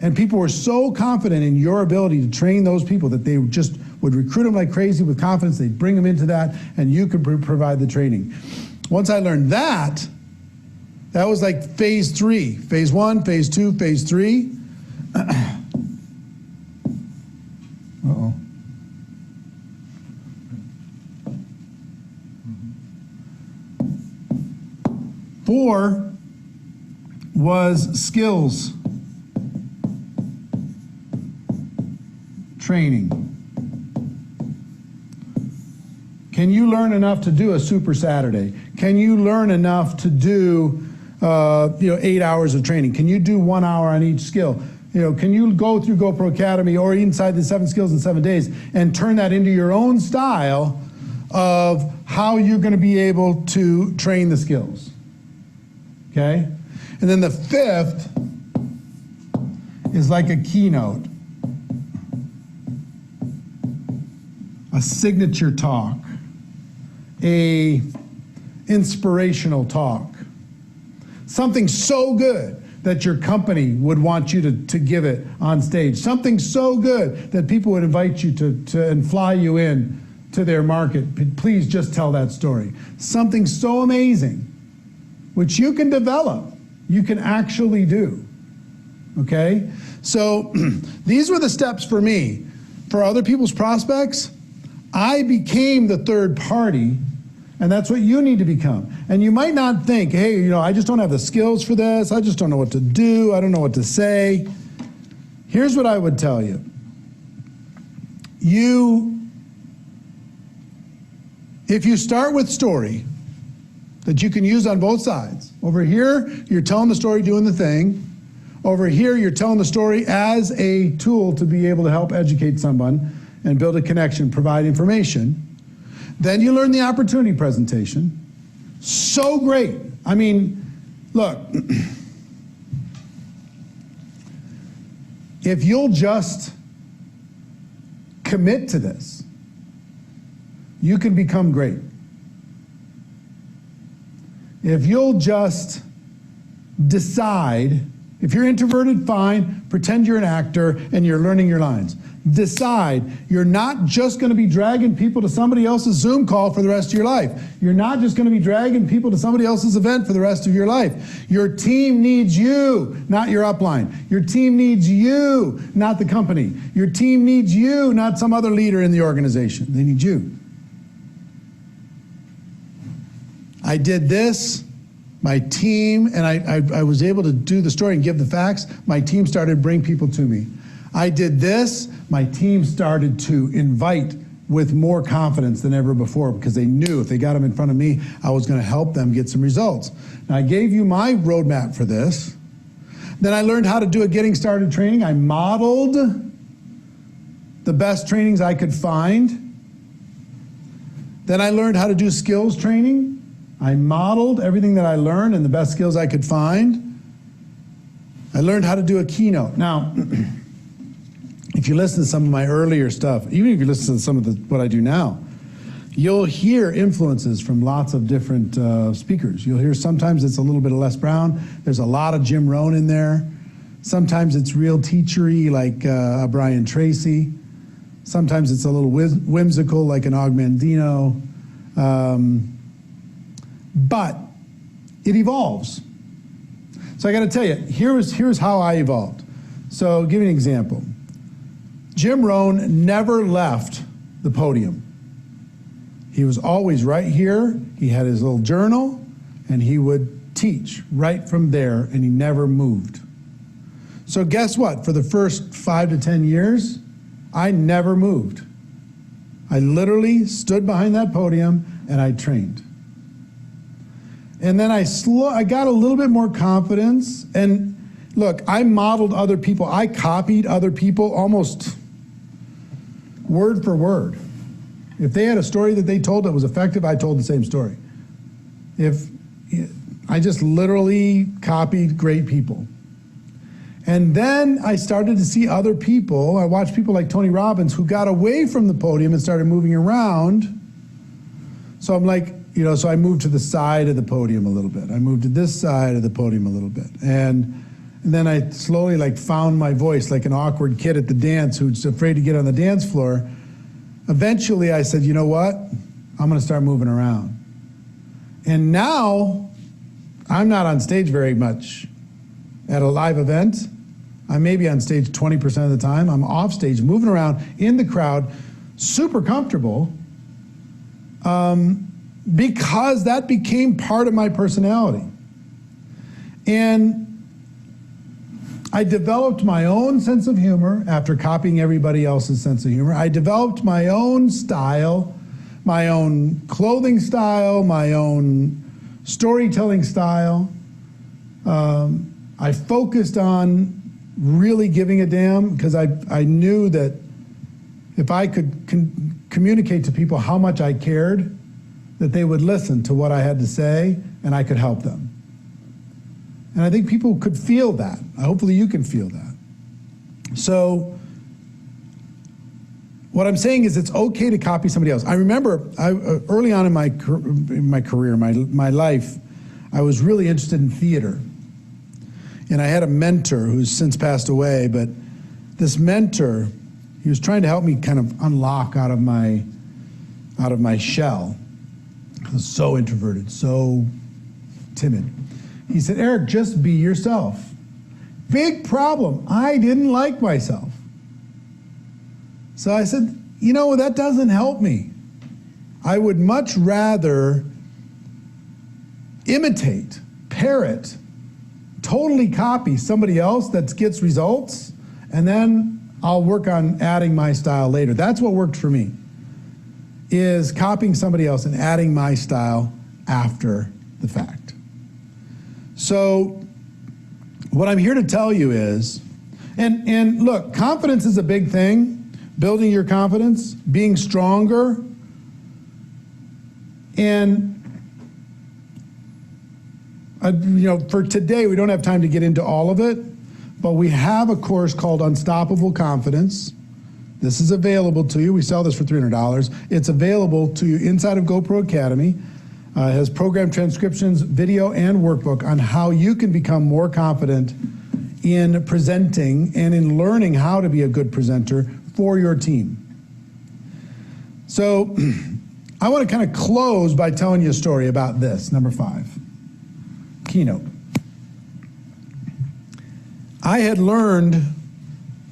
And people were so confident in your ability to train those people that they just would recruit them like crazy with confidence. They'd bring them into that, and you could provide the training. Once I learned that, that was like phase 3. Phase 1, phase 2, phase 3. Uh-oh. Four was skills training. Can you learn enough to do a Super Saturday? Can you learn enough to do 8 hours of training? Can you do 1 hour on each skill? Can you go through GoPro Academy or inside the 7 skills in 7 days and turn that into your own style of how you're going to be able to train the skills? Okay? And then the fifth is like a keynote, a signature talk, a inspirational talk, something so good that your company would want you to give it on stage, something so good that people would invite you to and fly you in to their market. Please just tell that story. Something so amazing, which you can develop, you can actually do. Okay? So these were the steps for me. For other people's prospects, I became the third party, and that's what you need to become. And you might not think, hey, I just don't have the skills for this. I just don't know what to do. I don't know what to say. Here's what I would tell you. If you start with story that you can use on both sides. Over here, you're telling the story, doing the thing. Over here, you're telling the story as a tool to be able to help educate someone and build a connection, provide information. Then you learn the opportunity presentation. So great. I mean, look, if you'll just commit to this, you can become great. If you'll just decide, if you're introverted, fine, pretend you're an actor and you're learning your lines. Decide you're not just going to be dragging people to somebody else's Zoom call for the rest of your life. You're not just going to be dragging people to somebody else's event for the rest of your life. Your team needs you, not your upline. Your team needs you, not the company. Your team needs you, not some other leader in the organization. They need you. I did this. My team, and I was able to do the story and give the facts. My team started to bring people to me. I did this. My team started to invite with more confidence than ever before because they knew if they got them in front of me, I was going to help them get some results. Now, I gave you my roadmap for this. Then I learned how to do a getting started training. I modeled the best trainings I could find. Then I learned how to do skills training. I modeled everything that I learned and the best skills I could find. I learned how to do a keynote. Now, if you listen to some of my earlier stuff, even if you listen to some of what I do now, you'll hear influences from lots of different speakers. You'll hear sometimes it's a little bit of Les Brown. There's a lot of Jim Rohn in there. Sometimes it's real teachery like Brian Tracy. Sometimes it's a little whimsical like an Og Mandino. But it evolves. So I got to tell you, here's how I evolved. So give you an example. Jim Rohn never left the podium. He was always right here. He had his little journal, and he would teach right from there, and he never moved. So guess what? For the first 5 to 10 years, I never moved. I literally stood behind that podium, and I trained. And then I got a little bit more confidence, and look, I modeled other people. I copied other people almost word for word. If they had a story that they told that was effective, I told the same story. I just literally copied great people. And then I started to see other people. I watched people like Tony Robbins who got away from the podium and started moving around. So I'm like, so I moved to the side of the podium a little bit. I moved to this side of the podium a little bit. And then I slowly found my voice like an awkward kid at the dance who's afraid to get on the dance floor. Eventually I said, you know what? I'm gonna start moving around. And now I'm not on stage very much at a live event. I may be on stage 20% of the time. I'm off stage, moving around in the crowd, super comfortable, because that became part of my personality. And I developed my own sense of humor after copying everybody else's sense of humor. I developed my own style, my own clothing style, my own storytelling style. I focused on really giving a damn because I knew that if I could communicate to people how much I cared, that they would listen to what I had to say and I could help them. And I think people could feel that. Hopefully you can feel that. So what I'm saying is it's okay to copy somebody else. I remember early on in my career, my life, I was really interested in theater. And I had a mentor who's since passed away, but this mentor, he was trying to help me kind of unlock out of my shell. I was so introverted, so timid. He said, Eric, just be yourself. Big problem, I didn't like myself. So I said, that doesn't help me. I would much rather imitate, parrot, totally copy somebody else that gets results, and then I'll work on adding my style later. That's what worked for me, is copying somebody else and adding my style after the fact. So what I'm here to tell you is, and look, confidence is a big thing, building your confidence, being stronger, and for today, we don't have time to get into all of it, but we have a course called Unstoppable Confidence. This is available to you. We sell this for $300. It's available to you inside of GoPro Academy. It has program transcriptions, video, and workbook on how you can become more confident in presenting and in learning how to be a good presenter for your team. So I want to kind of close by telling you a story about this, number 5, keynote. I had learned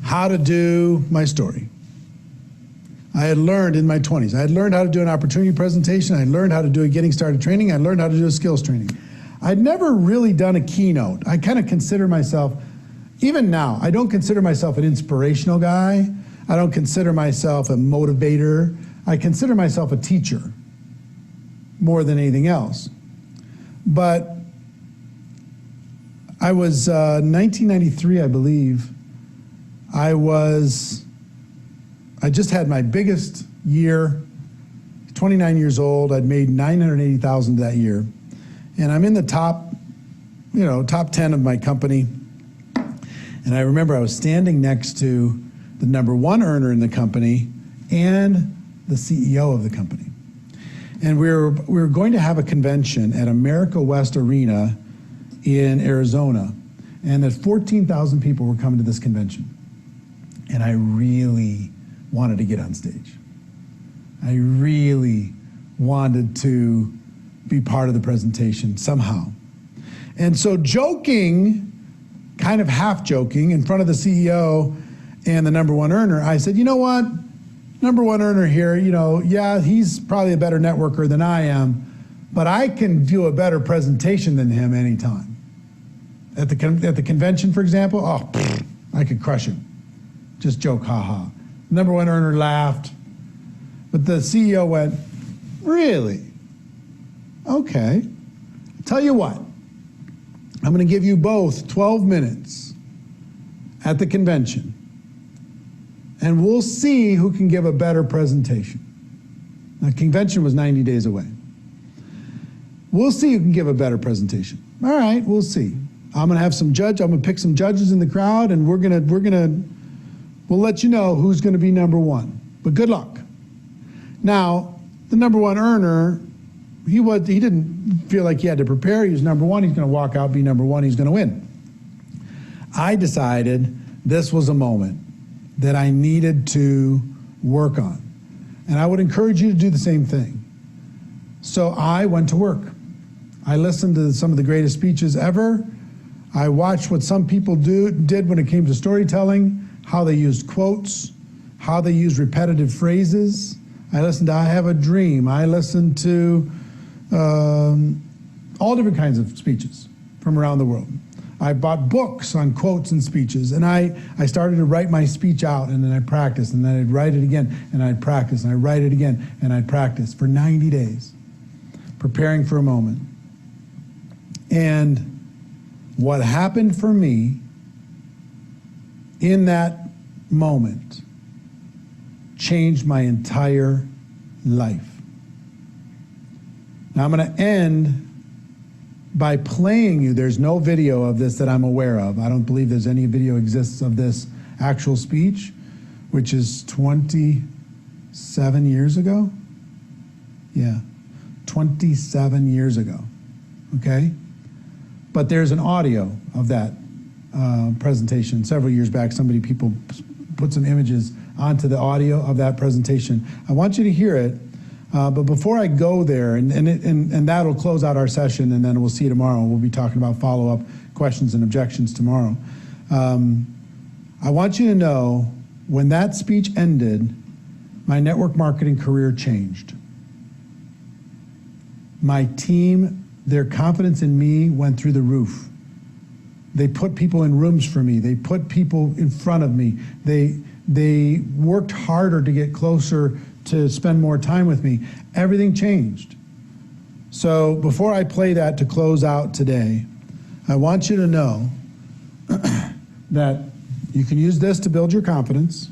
how to do my story. I had learned in my 20s. I had learned how to do an opportunity presentation. I had learned how to do a getting started training. I learned how to do a skills training. I'd never really done a keynote. I kind of consider myself, even now, I don't consider myself an inspirational guy. I don't consider myself a motivator. I consider myself a teacher more than anything else. But I was 1993, I believe. I just had my biggest year, 29 years old. I'd made $980,000 that year. And I'm in the top 10 of my company. And I remember I was standing next to the #1 earner in the company and the CEO of the company. And we were going to have a convention at America West Arena in Arizona, and that 14,000 people were coming to this convention. And I really wanted to get on stage. I really wanted to be part of the presentation somehow. And so joking, kind of half joking, in front of the CEO and the number one earner, I said, you know what? Number one earner here, yeah, he's probably a better networker than I am, but I can do a better presentation than him anytime. At the convention, for example, I could crush him. Just joke, ha. Number one earner laughed, but the CEO went, really? Okay. Tell you what, I'm going to give you both 12 minutes at the convention, and we'll see who can give a better presentation. The convention was 90 days away. We'll see who can give a better presentation. All right, we'll see. I'm going to have I'm going to pick some judges in the crowd, and we'll let you know who's going to be number one. But good luck. Now, the number one earner, he didn't feel like he had to prepare. He was number one. He's going to walk out, be number one. He's going to win. I decided this was a moment that I needed to work on. And I would encourage you to do the same thing. So I went to work. I listened to some of the greatest speeches ever. I watched what some people did when it came to storytelling, how they used quotes, how they used repetitive phrases. I listened to I Have a Dream. I listened to all different kinds of speeches from around the world. I bought books on quotes and speeches, and I started to write my speech out, and then I practiced, and then I'd write it again, and I'd practice, and I'd write it again, and I'd practice for 90 days, preparing for a moment. And what happened for me in that moment changed my entire life. Now I'm going to end by playing you. There's no video of this that I'm aware of. I don't believe there's any video exists of this actual speech, which is 27 years ago. Yeah, 27 years ago, okay? But there's an audio of that presentation. Several years back, people put some images onto the audio of that presentation. I want you to hear it, but before I go there, and that'll close out our session, and then we'll see you tomorrow. We'll be talking about follow-up questions and objections tomorrow. I want you to know, when that speech ended, my network marketing career changed. My team, their confidence in me went through the roof. They put people in rooms for me. They put people in front of me. They worked harder to get closer, to spend more time with me. Everything changed. So before I play that to close out today, I want you to know that you can use this to build your confidence.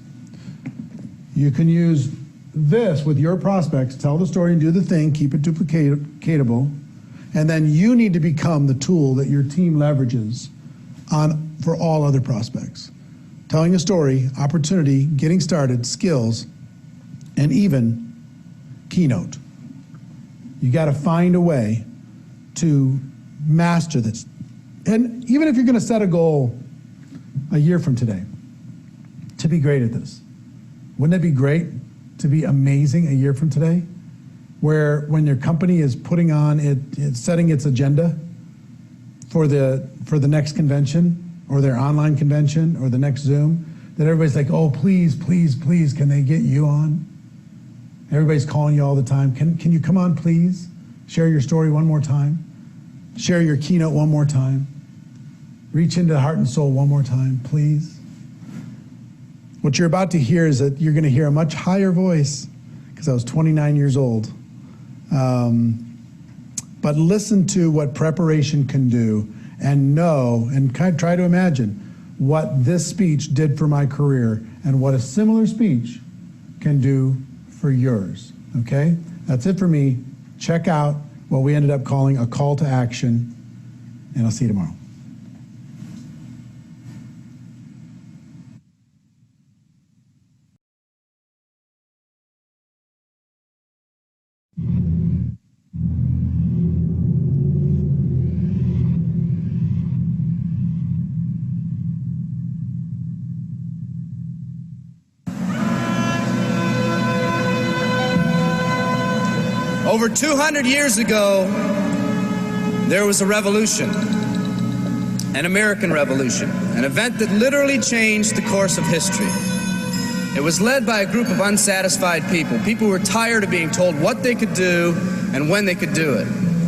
You can use this with your prospects, tell the story and do the thing, keep it duplicatable. And then you need to become the tool that your team leverages for all other prospects. Telling a story, opportunity, getting started, skills, and even keynote. You got to find a way to master this. And even if you're going to set a goal a year from today to be great at this, wouldn't it be great to be amazing a year from today? Where when your company is putting on it's setting its agenda for the next convention, or their online convention, or the next Zoom, that everybody's like, oh, please, please, please, can they get you on? Everybody's calling you all the time. Can you come on, please? Share your story one more time. Share your keynote one more time. Reach into the heart and soul one more time, please. What you're about to hear is that you're going to hear a much higher voice, because I was 29 years old. But listen to what preparation can do, and know, and kind of try to imagine what this speech did for my career and what a similar speech can do for yours, okay? That's it for me. Check out what we ended up calling a call to action, and I'll see you tomorrow. Over 200 years ago, there was a revolution, an American Revolution, an event that literally changed the course of history. It was led by a group of unsatisfied people, people who were tired of being told what they could do and when they could do it.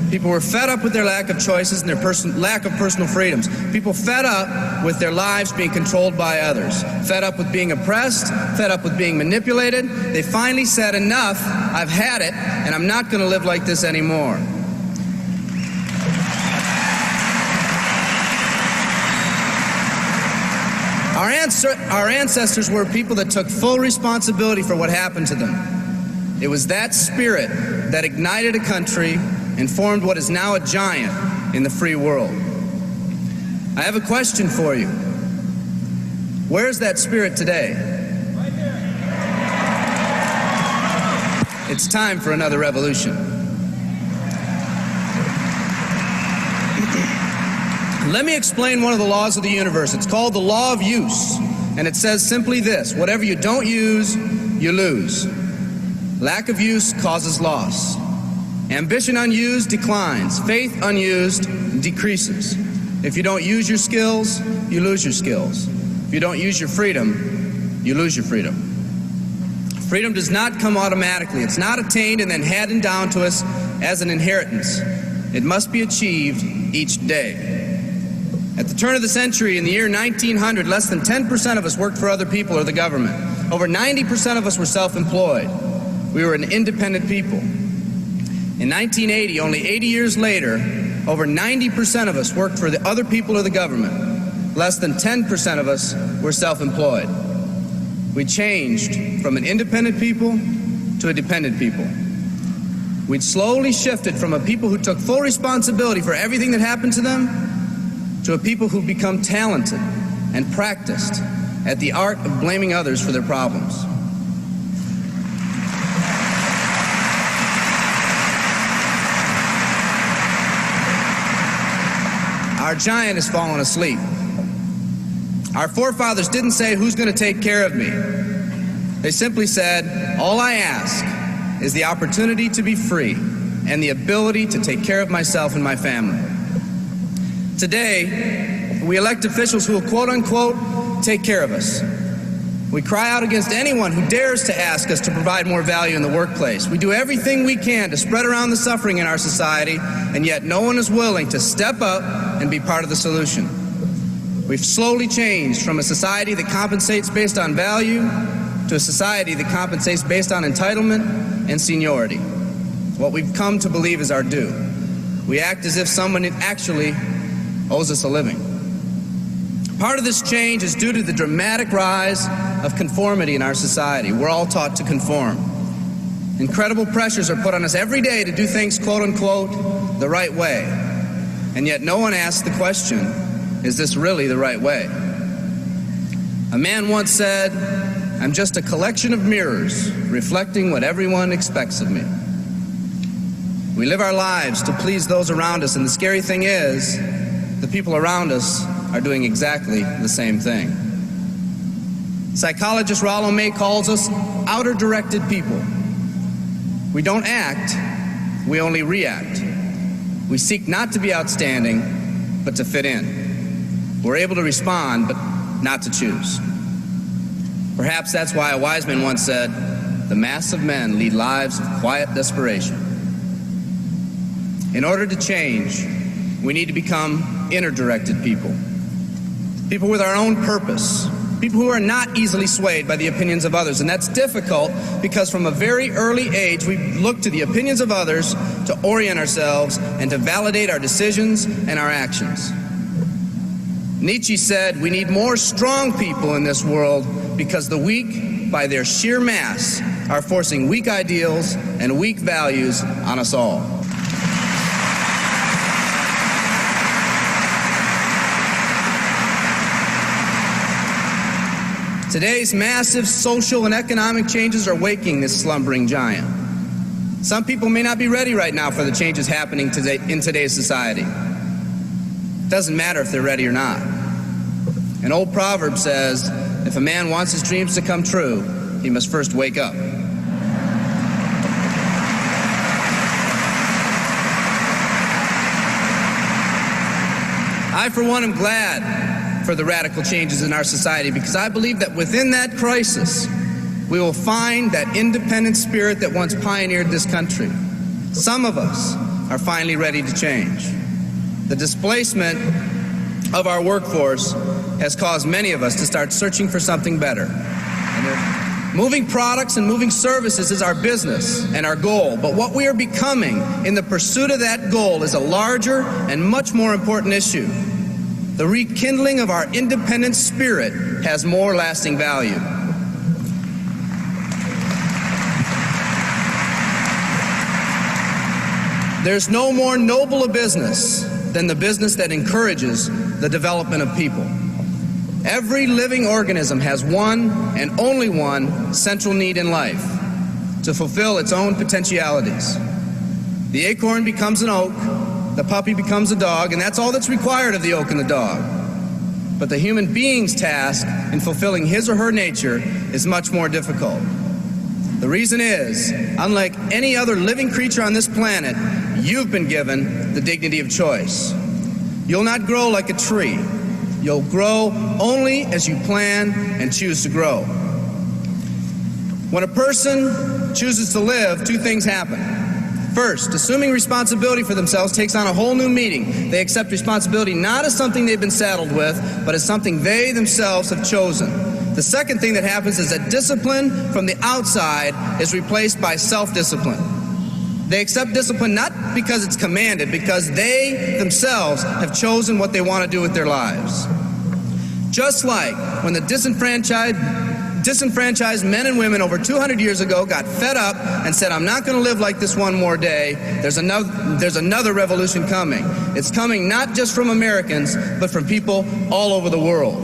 People were fed up with their lack of choices and their lack of personal freedoms. People fed up with their lives being controlled by others, fed up with being oppressed, fed up with being manipulated. They finally said, enough, I've had it, and I'm not going to live like this anymore. Our ancestors were people that took full responsibility for what happened to them. It was that spirit that ignited a country and formed what is now a giant in the free world. I have a question for you. Where's that spirit today? Right here. It's time for another revolution. Let me explain one of the laws of the universe. It's called the law of use, and it says simply this: whatever you don't use, you lose. Lack of use causes loss. Ambition unused declines. Faith unused decreases. If you don't use your skills, you lose your skills. If you don't use your freedom, you lose your freedom. Freedom does not come automatically. It's not attained and then handed down to us as an inheritance. It must be achieved each day. At the turn of the century, in the year 1900, less than 10% of us worked for other people or the government. Over 90% of us were self-employed. We were an independent people. In 1980, only 80 years later, over 90% of us worked for the other people or the government. Less than 10% of us were self-employed. We changed from an independent people to a dependent people. We'd slowly shifted from a people who took full responsibility for everything that happened to them to a people who've become talented and practiced at the art of blaming others for their problems. Our giant has fallen asleep. Our forefathers didn't say, "Who's going to take care of me?" They simply said, "All I ask is the opportunity to be free and the ability to take care of myself and my family." Today, we elect officials who will quote-unquote take care of us. We cry out against anyone who dares to ask us to provide more value in the workplace. We do everything we can to spread around the suffering in our society, and yet no one is willing to step up and be part of the solution. We've slowly changed from a society that compensates based on value to a society that compensates based on entitlement and seniority. What we've come to believe is our due. We act as if someone actually owes us a living. Part of this change is due to the dramatic rise of conformity in our society. We're all taught to conform. Incredible pressures are put on us every day to do things, quote-unquote, the right way. And yet no one asks the question, is this really the right way? A man once said, "I'm just a collection of mirrors reflecting what everyone expects of me." We live our lives to please those around us, and the scary thing is, the people around us are doing exactly the same thing. Psychologist Rollo May calls us outer-directed people. We don't act, we only react. We seek not to be outstanding, but to fit in. We're able to respond, but not to choose. Perhaps that's why a wise man once said, "The mass of men lead lives of quiet desperation." In order to change, we need to become inner-directed people. People with our own purpose. People who are not easily swayed by the opinions of others. And that's difficult because from a very early age, we look to the opinions of others to orient ourselves and to validate our decisions and our actions. Nietzsche said, "We need more strong people in this world because the weak, by their sheer mass, are forcing weak ideals and weak values on us all." Today's massive social and economic changes are waking this slumbering giant. Some people may not be ready right now for the changes happening today in today's society. It doesn't matter if they're ready or not. An old proverb says, if a man wants his dreams to come true, he must first wake up. I, for one, am glad for the radical changes in our society because I believe that within that crisis, we will find that independent spirit that once pioneered this country. Some of us are finally ready to change. The displacement of our workforce has caused many of us to start searching for something better. Moving products and moving services is our business and our goal, but what we are becoming in the pursuit of that goal is a larger and much more important issue. The rekindling of our independent spirit has more lasting value. There's no more noble a business than the business that encourages the development of people. Every living organism has one and only one central need in life: to fulfill its own potentialities. The acorn becomes an oak, the puppy becomes a dog, and that's all that's required of the oak and the dog. But the human being's task in fulfilling his or her nature is much more difficult. The reason is, unlike any other living creature on this planet, you've been given the dignity of choice. You'll not grow like a tree. You'll grow only as you plan and choose to grow. When a person chooses to live, two things happen. First, assuming responsibility for themselves takes on a whole new meaning. They accept responsibility not as something they've been saddled with, but as something they themselves have chosen. The second thing that happens is that discipline from the outside is replaced by self-discipline. They accept discipline not because it's commanded, because they themselves have chosen what they want to do with their lives. Just like when the disenfranchised men and women over 200 years ago got fed up and said, I'm not going to live like this one more day, there's another revolution coming. It's coming not just from Americans, but from people all over the world.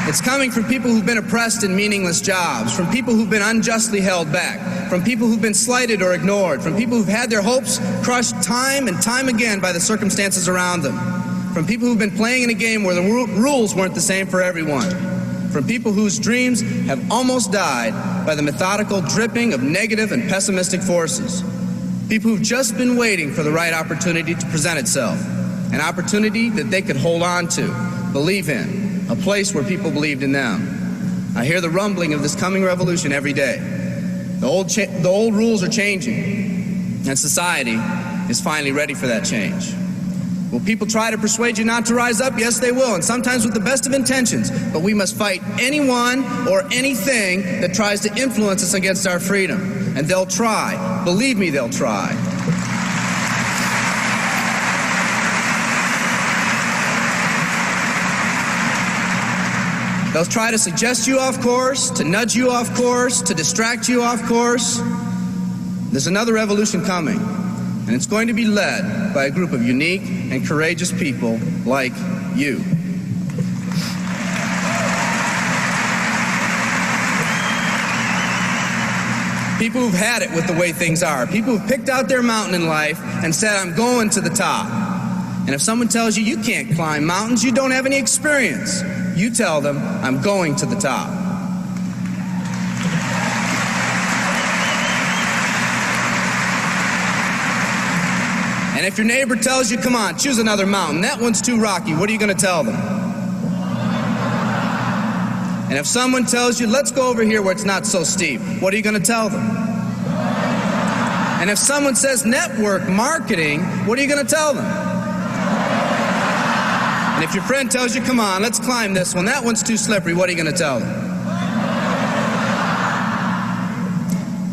It's coming from people who've been oppressed in meaningless jobs, from people who've been unjustly held back, from people who've been slighted or ignored, from people who've had their hopes crushed time and time again by the circumstances around them, from people who've been playing in a game where the rules weren't the same for everyone, from people whose dreams have almost died by the methodical dripping of negative and pessimistic forces, people who've just been waiting for the right opportunity to present itself, an opportunity that they could hold on to, believe in, a place where people believed in them. I hear the rumbling of this coming revolution every day. The old rules are changing, and society is finally ready for that change. Will people try to persuade you not to rise up? Yes, they will, and sometimes with the best of intentions. But we must fight anyone or anything that tries to influence us against our freedom. And they'll try. Believe me, they'll try. They'll try to suggest you off course, to nudge you off course, to distract you off course. There's another revolution coming, and it's going to be led by a group of unique and courageous people like you. People who've had it with the way things are. People who've picked out their mountain in life and said, I'm going to the top. And if someone tells you you can't climb mountains, you don't have any experience. You tell them, I'm going to the top. And if your neighbor tells you, come on, choose another mountain, that one's too rocky, what are you going to tell them? And if someone tells you, let's go over here where it's not so steep, what are you going to tell them? And if someone says network marketing, what are you going to tell them? And if your friend tells you, come on, let's climb this one, that one's too slippery, what are you going to tell them?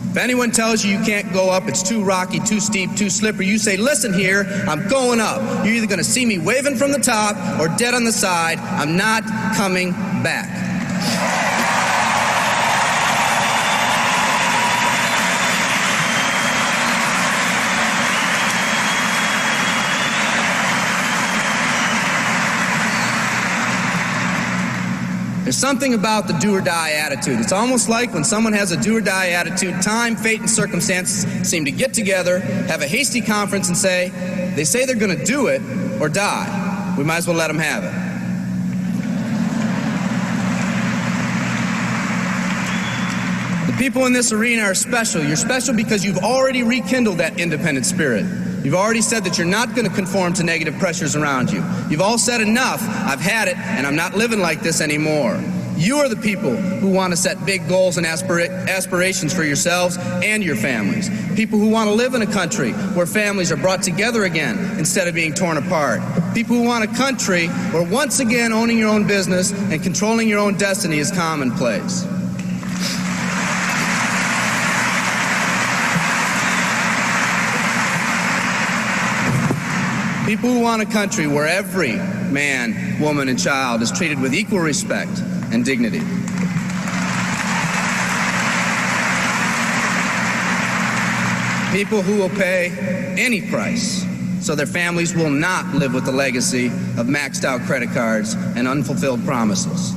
If anyone tells you you can't go up, it's too rocky, too steep, too slippery, you say, listen here, I'm going up. You're either going to see me waving from the top or dead on the side. I'm not coming back. There's something about the do-or-die attitude. It's almost like when someone has a do-or-die attitude, time, fate, and circumstances seem to get together, have a hasty conference, and say, they say they're going to do it or die. We might as well let them have it. The People in this arena are special. You're special because you've already rekindled that independent spirit. You've already said that you're not going to conform to negative pressures around you. You've all said enough, I've had it, and I'm not living like this anymore. You are the people who want to set big goals and aspirations for yourselves and your families. People who want to live in a country where families are brought together again instead of being torn apart. People who want a country where once again owning your own business and controlling your own destiny is commonplace. People who want a country where every man, woman, and child is treated with equal respect and dignity. People who will pay any price so their families will not live with the legacy of maxed out credit cards and unfulfilled promises.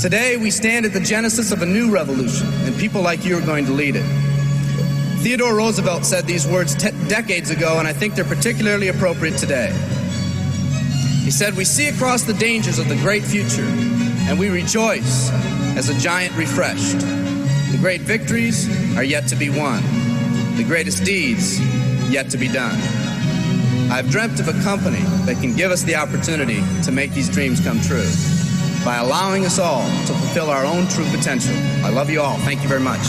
Today, we stand at the genesis of a new revolution, and people like you are going to lead it. Theodore Roosevelt said these words decades ago, and I think they're particularly appropriate today. He said, "We see across the dangers of the great future, and we rejoice as a giant refreshed. The great victories are yet to be won, the greatest deeds yet to be done. I've dreamt of a company that can give us the opportunity to make these dreams come true by allowing us all to fulfill our own true potential. I love you all. Thank you very much."